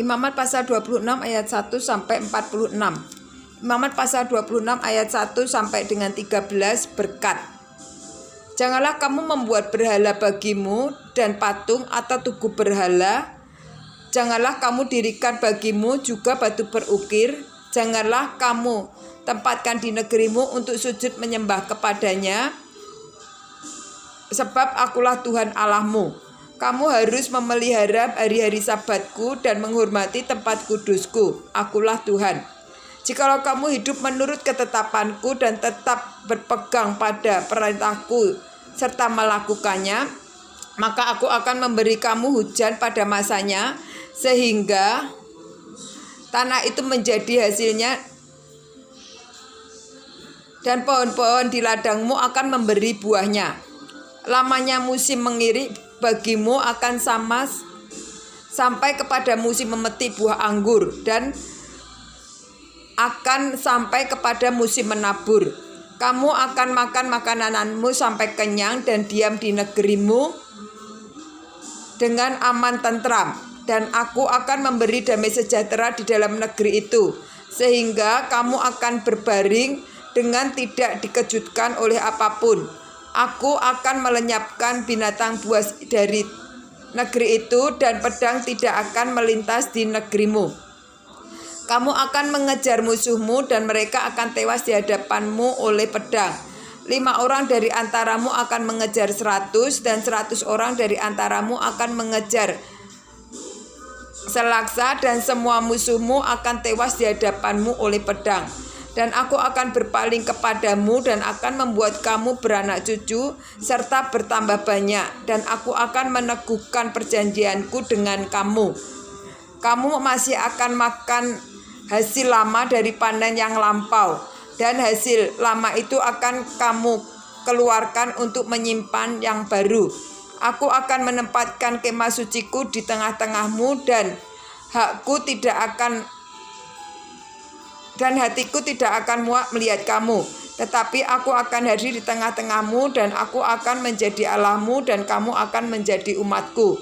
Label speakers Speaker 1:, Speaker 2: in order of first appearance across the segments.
Speaker 1: Imamat pasal 26 ayat 1 sampai 46. Imamat pasal 26 ayat 1 sampai dengan 13 berkat. Janganlah kamu membuat berhala bagimu dan patung atau tugu berhala. Janganlah kamu dirikan bagimu juga batu berukir. Janganlah kamu tempatkan di negerimu untuk sujud menyembah kepadanya. Sebab akulah Tuhan Allahmu. Kamu harus memelihara hari-hari sabatku dan menghormati tempat kudusku. Akulah Tuhan. Jikalau kamu hidup menurut ketetapanku dan tetap berpegang pada perintahku serta melakukannya, maka aku akan memberi kamu hujan pada masanya, sehingga tanah itu menjadi hasilnya, dan pohon-pohon di ladangmu akan memberi buahnya. Lamanya musim mengirik bagimu akan sampai kepada musim memetik buah anggur, dan akan sampai kepada musim menabur. Kamu akan makan makananmu sampai kenyang dan diam di negerimu dengan aman tentram, dan aku akan memberi damai sejahtera di dalam negeri itu, sehingga kamu akan berbaring dengan tidak dikejutkan oleh apapun. Aku akan melenyapkan binatang buas dari negeri itu, dan pedang tidak akan melintas di negerimu. Kamu akan mengejar musuhmu, dan mereka akan tewas di hadapanmu oleh pedang. 5 orang dari antaramu akan mengejar 100, dan 100 orang dari antaramu akan mengejar selaksa, dan semua musuhmu akan tewas di hadapanmu oleh pedang. Dan aku akan berpaling kepadamu dan akan membuat kamu beranak cucu serta bertambah banyak, dan aku akan meneguhkan perjanjianku dengan kamu. Kamu masih akan makan hasil lama dari panen yang lampau, dan hasil lama itu akan kamu keluarkan untuk menyimpan yang baru. Aku akan menempatkan kemah suciku di tengah-tengahmu, dan hatiku tidak akan muak melihat kamu. Tetapi aku akan hadir di tengah-tengahmu, dan aku akan menjadi Allahmu, dan kamu akan menjadi umatku.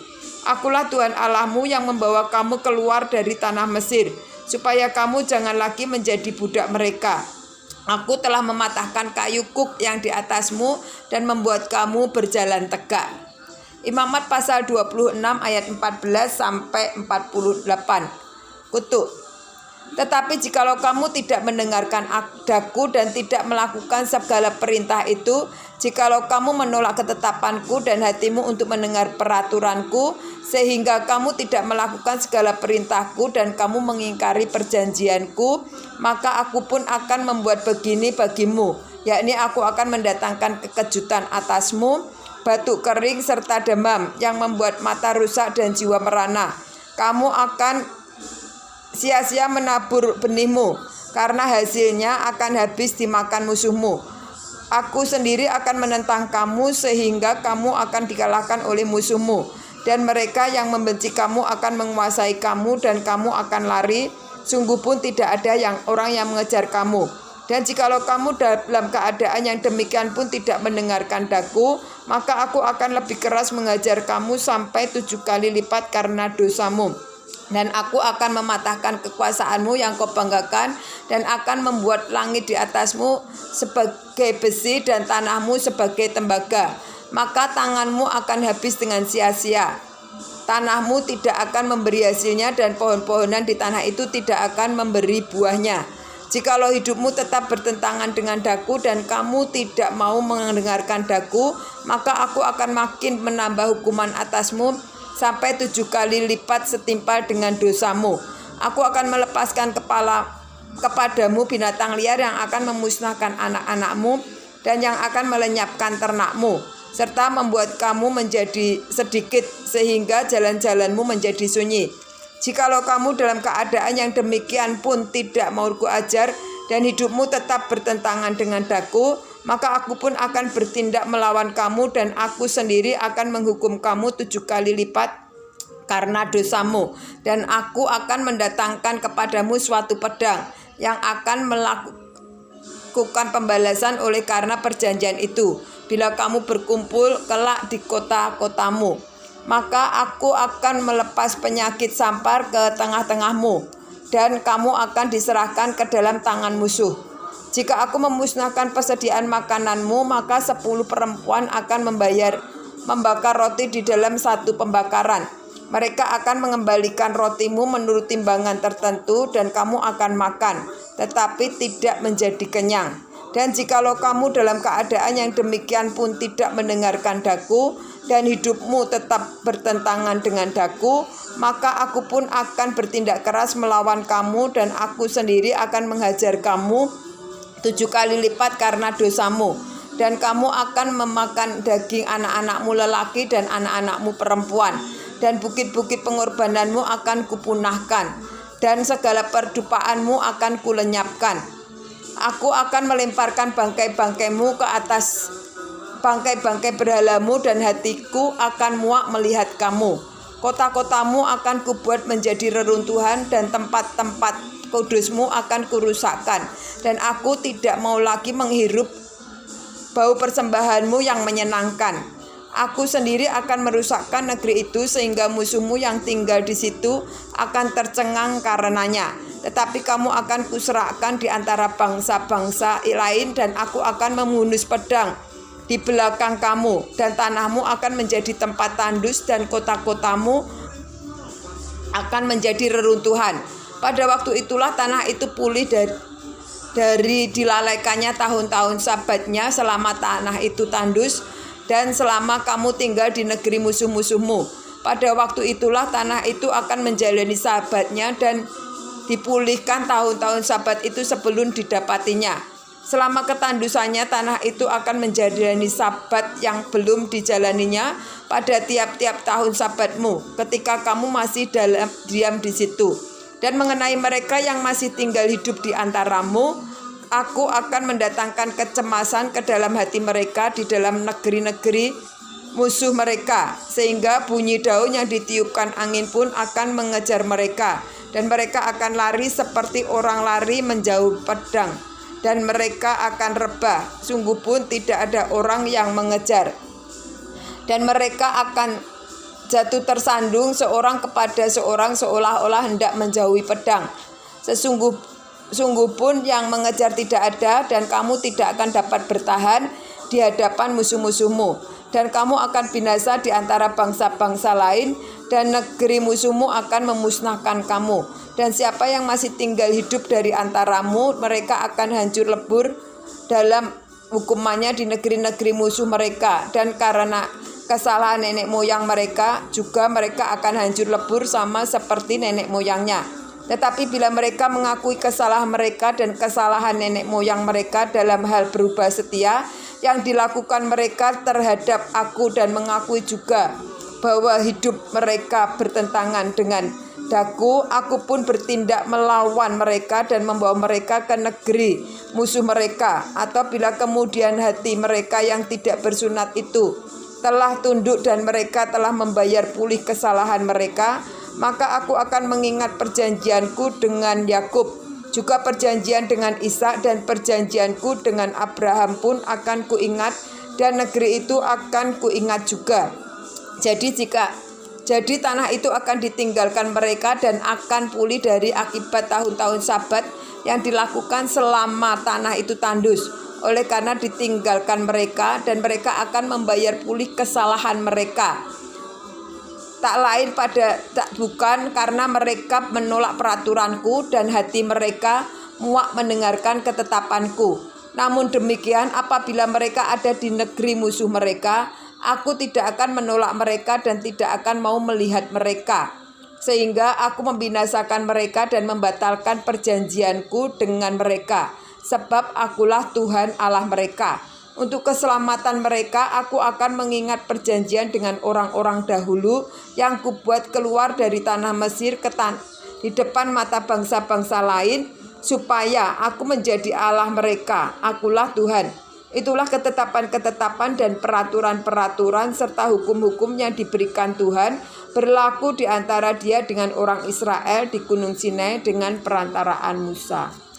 Speaker 1: Akulah Tuhan Allahmu yang membawa kamu keluar dari tanah Mesir, supaya kamu jangan lagi menjadi budak mereka. Aku telah mematahkan kayu kuk yang di atasmu dan membuat kamu berjalan tegak. Imamat pasal 26 ayat 14 sampai 48. Kutuk. Tetapi jikalau kamu tidak mendengarkan daku dan tidak melakukan segala perintah itu, jikalau kamu menolak ketetapanku dan hatimu untuk mendengar peraturanku, sehingga kamu tidak melakukan segala perintahku dan kamu mengingkari perjanjianku, maka aku pun akan membuat begini bagimu, yakni aku akan mendatangkan kekejutan atasmu, batuk kering serta demam yang membuat mata rusak dan jiwa merana. Kamu akan sia-sia menabur benihmu, karena hasilnya akan habis dimakan musuhmu. Aku sendiri akan menentang kamu, sehingga kamu akan dikalahkan oleh musuhmu, dan mereka yang membenci kamu akan menguasai kamu, dan kamu akan lari. Sungguh pun tidak ada orang yang mengejar kamu. Dan jikalau kamu dalam keadaan yang demikian pun tidak mendengarkan daku, maka aku akan lebih keras mengajar kamu sampai 7 kali lipat karena dosamu. Dan aku akan mematahkan kekuasaanmu yang kau banggakan, dan akan membuat langit di atasmu sebagai besi dan tanahmu sebagai tembaga. Maka tanganmu akan habis dengan sia-sia. Tanahmu tidak akan memberi hasilnya, dan pohon-pohonan di tanah itu tidak akan memberi buahnya. Jikalau hidupmu tetap bertentangan dengan daku dan kamu tidak mau mendengarkan daku, maka aku akan makin menambah hukuman atasmu sampai 7 kali lipat setimpal dengan dosamu. Aku akan melepaskan kepadamu binatang liar yang akan memusnahkan anak-anakmu dan yang akan melenyapkan ternakmu, serta membuat kamu menjadi sedikit sehingga jalan-jalanmu menjadi sunyi. Jikalau kamu dalam keadaan yang demikian pun tidak mau kuajar dan hidupmu tetap bertentangan dengan daku, maka aku pun akan bertindak melawan kamu, dan aku sendiri akan menghukum kamu 7 kali lipat karena dosamu. Dan aku akan mendatangkan kepadamu suatu pedang yang akan melakukan pembalasan oleh karena perjanjian itu, bila kamu berkumpul kelak di kota-kotamu. maka aku akan melepas penyakit sampar ke tengah-tengahmu, dan kamu akan diserahkan ke dalam tangan musuh. Jika aku memusnahkan persediaan makananmu, maka 10 perempuan akan membakar roti di dalam satu pembakaran. Mereka akan mengembalikan rotimu menurut timbangan tertentu, dan kamu akan makan, tetapi tidak menjadi kenyang. Dan jikalau kamu dalam keadaan yang demikian pun tidak mendengarkan daku, dan hidupmu tetap bertentangan dengan daku, maka aku pun akan bertindak keras melawan kamu, dan aku sendiri akan menghajar kamu 7 kali lipat karena dosamu. Dan kamu akan memakan daging anak-anakmu lelaki dan anak-anakmu perempuan, dan bukit-bukit pengorbananmu akan kupunahkan, dan segala perdupaanmu akan kulenyapkan. Aku akan melemparkan bangkai-bangkaimu ke atas bangkai-bangkai berhalamu, dan hatiku akan muak melihat kamu. Kota-kotamu akan kubuat menjadi reruntuhan, dan tempat-tempat kudusmu akan kurusakkan. Dan aku tidak mau lagi menghirup bau persembahanmu yang menyenangkan. Aku sendiri akan merusakkan negeri itu, sehingga musuhmu yang tinggal di situ akan tercengang karenanya. Tetapi kamu akan kuserahkan di antara bangsa-bangsa lain, dan aku akan menghunus pedang di belakang kamu, dan tanahmu akan menjadi tempat tandus, dan kota-kotamu akan menjadi reruntuhan. Pada waktu itulah tanah itu pulih dari dilalaikannya tahun-tahun sabatnya, selama tanah itu tandus, dan selama kamu tinggal di negeri musuh-musuhmu. Pada waktu itulah tanah itu akan menjalani sabatnya, dan dipulihkan tahun-tahun sabat itu sebelum didapatinya. Selama ketandusannya, tanah itu akan menjalani sabat yang belum dijalaninya pada tiap-tiap tahun sabatmu, ketika kamu masih diam di situ. Dan mengenai mereka yang masih tinggal hidup di antaramu, aku akan mendatangkan kecemasan ke dalam hati mereka di dalam negeri-negeri musuh mereka, sehingga bunyi daun yang ditiupkan angin pun akan mengejar mereka, dan mereka akan lari seperti orang lari menjauh pedang, dan mereka akan rebah, sungguh pun tidak ada orang yang mengejar. Dan mereka akan jatuh tersandung seorang kepada seorang, seolah-olah hendak menjauhi pedang. Sungguh pun yang mengejar tidak ada, dan kamu tidak akan dapat bertahan di hadapan musuh-musuhmu. Dan kamu akan binasa di antara bangsa-bangsa lain, dan negeri musuhmu akan memusnahkan kamu. Dan siapa yang masih tinggal hidup dari antaramu, mereka akan hancur lebur dalam hukumannya di negeri-negeri musuh mereka. Dan karena kesalahan nenek moyang mereka, juga mereka akan hancur lebur sama seperti nenek moyangnya. Tetapi bila mereka mengakui kesalahan mereka dan kesalahan nenek moyang mereka dalam hal berubah setia yang dilakukan mereka terhadap aku, dan mengakui juga bahwa hidup mereka bertentangan dengan daku, aku pun bertindak melawan mereka dan membawa mereka ke negeri musuh mereka. Atau bila kemudian hati mereka yang tidak bersunat itu telah tunduk dan mereka telah membayar pulih kesalahan mereka, maka aku akan mengingat perjanjianku dengan Yakub, juga perjanjian dengan Ishak, dan perjanjianku dengan Abraham pun akan kuingat, dan negeri itu akan kuingat juga. Jadi tanah itu akan ditinggalkan mereka, dan akan pulih dari akibat tahun-tahun sabat yang dilakukan selama tanah itu tandus. Oleh karena ditinggalkan mereka, dan mereka akan membayar pulih kesalahan mereka. Bukan karena mereka menolak peraturanku, dan hati mereka muak mendengarkan ketetapanku. Namun demikian, apabila mereka ada di negeri musuh mereka, aku tidak akan menolak mereka dan tidak akan mau melihat mereka, sehingga aku membinasakan mereka dan membatalkan perjanjianku dengan mereka, sebab akulah Tuhan Allah mereka. Untuk keselamatan mereka, aku akan mengingat perjanjian dengan orang-orang dahulu yang kubuat keluar dari tanah Mesir di depan mata bangsa-bangsa lain, supaya aku menjadi Allah mereka. Akulah Tuhan. Itulah ketetapan-ketetapan dan peraturan-peraturan serta hukum-hukum yang diberikan Tuhan berlaku di antara Dia dengan orang Israel di Gunung Sinai dengan perantaraan Musa.